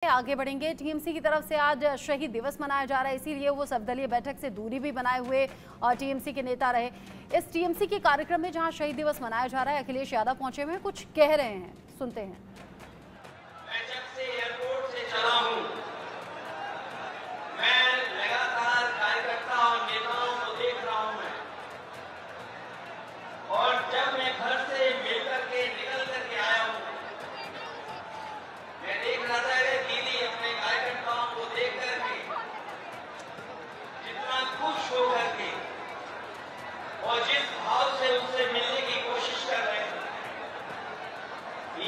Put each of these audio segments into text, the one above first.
आगे बढ़ेंगे। टीएमसी की तरफ से आज शहीद दिवस मनाया जा रहा है, इसीलिए वो सर्वदलीय बैठक से दूरी भी बनाए हुए और टीएमसी के नेता रहे। इस टीएमसी के कार्यक्रम में जहां शहीद दिवस मनाया जा रहा है, अखिलेश यादव पहुंचे हुए हैं, कुछ कह रहे हैं, सुनते हैं। मैं जब से एयरपोर्ट से चला हूं, मैं लगातार कार्यकर्ता और नेताओं को देख रहा हूं मैं, और जब मैं घर से मिलकर के निकल करके आया हूं, मैं देख रहा था कि दीदी अपने कार्यकर्ताओं को देख करके जितना खुश हो करके और जिस भाव से उससे मिलने की कोशिश कर रहे हैं,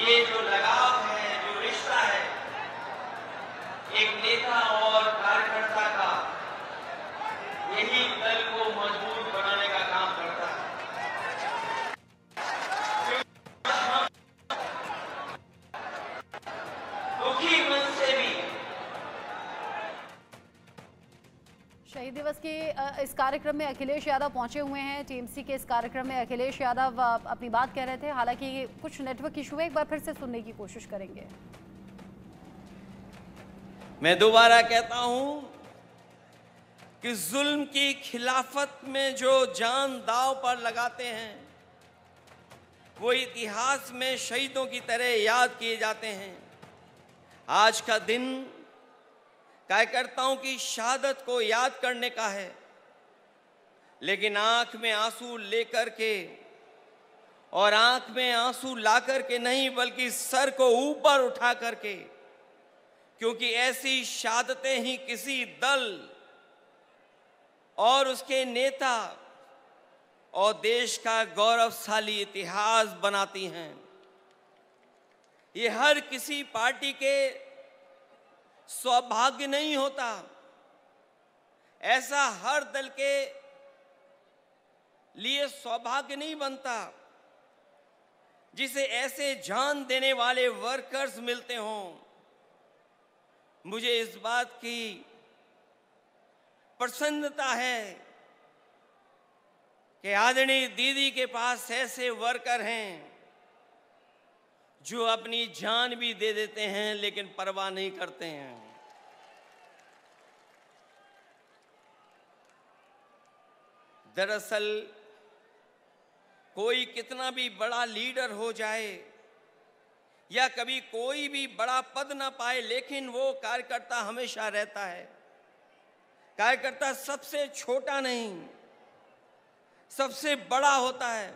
ये जो लगाव है, जो रिश्ता है एक नेता और कार्यकर्ता का, यही दल को मजबूत बनाने का काम करता है। दुखी मन से भी शहीद दिवस के इस कार्यक्रम में अखिलेश यादव पहुंचे हुए हैं। टीएमसी के इस कार्यक्रम में अखिलेश यादव अपनी बात कह रहे थे, हालांकि कुछ नेटवर्क इशू है, एक बार फिर से सुनने की कोशिश करेंगे। मैं दोबारा कहता हूं कि जुल्म की खिलाफत में जो जान दांव पर लगाते हैं, वो इतिहास में शहीदों की तरह याद किए जाते हैं। आज का दिन कार्यकर्ताओं की शहादत को याद करने का है, लेकिन आंख में आंसू लेकर के और आंख में आंसू ला करके नहीं, बल्कि सर को ऊपर उठा करके, क्योंकि ऐसी शहादतें ही किसी दल और उसके नेता और देश का गौरवशाली इतिहास बनाती हैं। ये हर किसी पार्टी के सौभाग्य नहीं होता, ऐसा हर दल के लिए सौभाग्य नहीं बनता जिसे ऐसे जान देने वाले वर्कर्स मिलते हों। मुझे इस बात की प्रसन्नता है कि आदरणीय दीदी के पास ऐसे वर्कर हैं जो अपनी जान भी दे देते हैं, लेकिन परवाह नहीं करते हैं। दरअसल कोई कितना भी बड़ा लीडर हो जाए या कभी कोई भी बड़ा पद ना पाए, लेकिन वो कार्यकर्ता हमेशा रहता है। कार्यकर्ता सबसे छोटा नहीं, सबसे बड़ा होता है।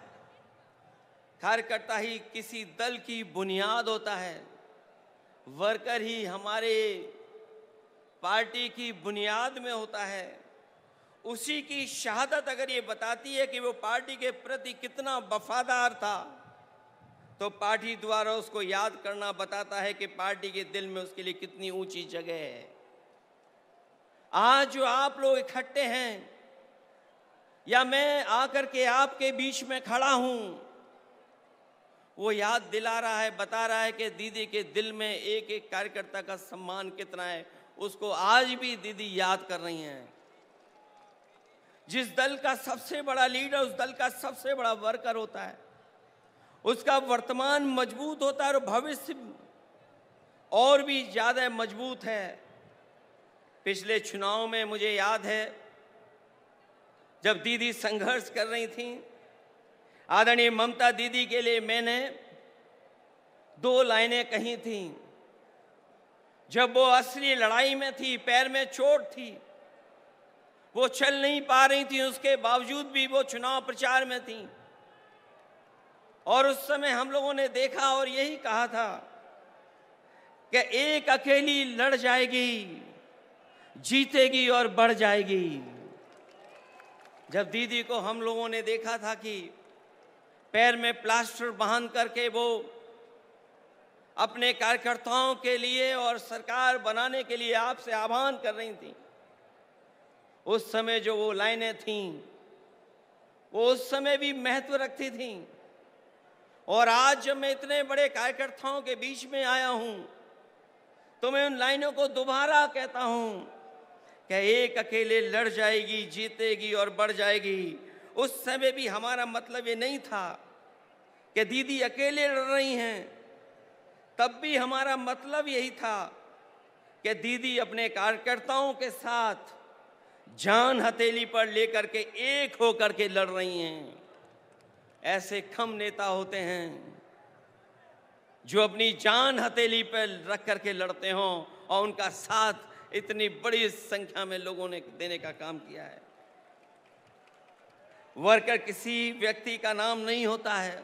कार्यकर्ता ही किसी दल की बुनियाद होता है। वर्कर ही हमारे पार्टी की बुनियाद में होता है। उसी की शहादत अगर ये बताती है कि वो पार्टी के प्रति कितना वफादार था, तो पार्टी द्वारा उसको याद करना बताता है कि पार्टी के दिल में उसके लिए कितनी ऊंची जगह है। आज जो आप लोग इकट्ठे हैं या मैं आकर के आपके बीच में खड़ा हूं, वो याद दिला रहा है, बता रहा है कि दीदी के दिल में एक एक कार्यकर्ता का सम्मान कितना है। उसको आज भी दीदी याद कर रही हैं। जिस दल का सबसे बड़ा लीडर उस दल का सबसे बड़ा वर्कर होता है, उसका वर्तमान मजबूत होता है और भविष्य और भी ज्यादा मजबूत है। पिछले चुनाव में मुझे याद है, जब दीदी संघर्ष कर रही थी, आदरणीय ममता दीदी के लिए मैंने 2 लाइनें कही थी। जब वो असली लड़ाई में थी, पैर में चोट थी, वो चल नहीं पा रही थी, उसके बावजूद भी वो चुनाव प्रचार में थी। और उस समय हम लोगों ने देखा और यही कहा था कि एक अकेली लड़ जाएगी, जीतेगी और बढ़ जाएगी। जब दीदी को हम लोगों ने देखा था कि पैर में प्लास्टर बांध करके वो अपने कार्यकर्ताओं के लिए और सरकार बनाने के लिए आपसे आह्वान कर रही थी, उस समय जो वो लाइनें थीं, वो उस समय भी महत्व रखती थीं। और आज जब मैं इतने बड़े कार्यकर्ताओं के बीच में आया हूं, तो मैं उन लाइनों को दोबारा कहता हूं कि एक अकेले लड़ जाएगी, जीतेगी और बढ़ जाएगी। उस समय भी हमारा मतलब ये नहीं था कि दीदी अकेले लड़ रही हैं, तब भी हमारा मतलब यही था कि दीदी अपने कार्यकर्ताओं के साथ जान हथेली पर लेकर के एक होकर के लड़ रही हैं। ऐसे कम नेता होते हैं जो अपनी जान हथेली पर रख करके लड़ते हों और उनका साथ इतनी बड़ी संख्या में लोगों ने देने का काम किया है। वर्कर किसी व्यक्ति का नाम नहीं होता है,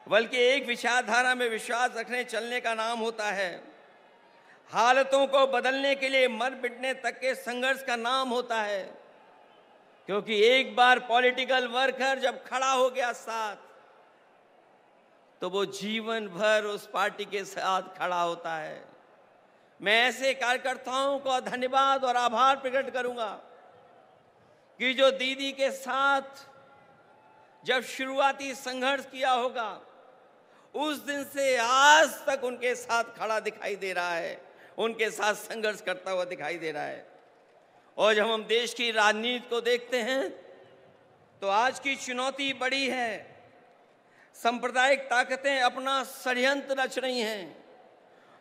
बल्कि एक विचारधारा में विश्वास रखने चलने का नाम होता है। हालतों को बदलने के लिए मर मिटने तक के संघर्ष का नाम होता है, क्योंकि एक बार पॉलिटिकल वर्कर जब खड़ा हो गया साथ, तो वो जीवन भर उस पार्टी के साथ खड़ा होता है। मैं ऐसे कार्यकर्ताओं को धन्यवाद और आभार प्रकट करूंगा कि जो दीदी के साथ जब शुरुआती संघर्ष किया होगा, उस दिन से आज तक उनके साथ खड़ा दिखाई दे रहा है, उनके साथ संघर्ष करता हुआ दिखाई दे रहा है। और जब हम देश की राजनीति को देखते हैं तो आज की चुनौती बड़ी है। सांप्रदायिक ताकतें अपना षड्यंत्र रच रही हैं।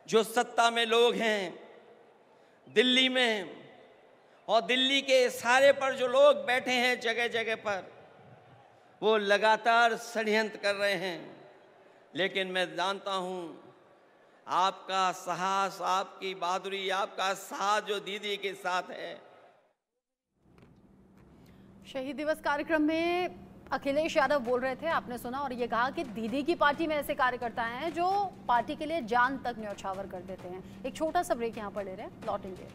जो सत्ता में लोग हैं दिल्ली में, और दिल्ली के इशारे पर जो लोग बैठे हैं जगह जगह पर, वो लगातार षड्यंत्र कर रहे हैं। लेकिन मैं जानता हूं आपका साहस, आपकी बहादुरी, आपका साथ जो दीदी के साथ है। शहीद दिवस कार्यक्रम में अखिलेश यादव बोल रहे थे, आपने सुना, और ये कहा कि दीदी की पार्टी में ऐसे कार्यकर्ता हैं जो पार्टी के लिए जान तक न्यौछावर कर देते हैं। एक छोटा सा ब्रेक यहाँ पर ले रहे हैं, लौटेंगे।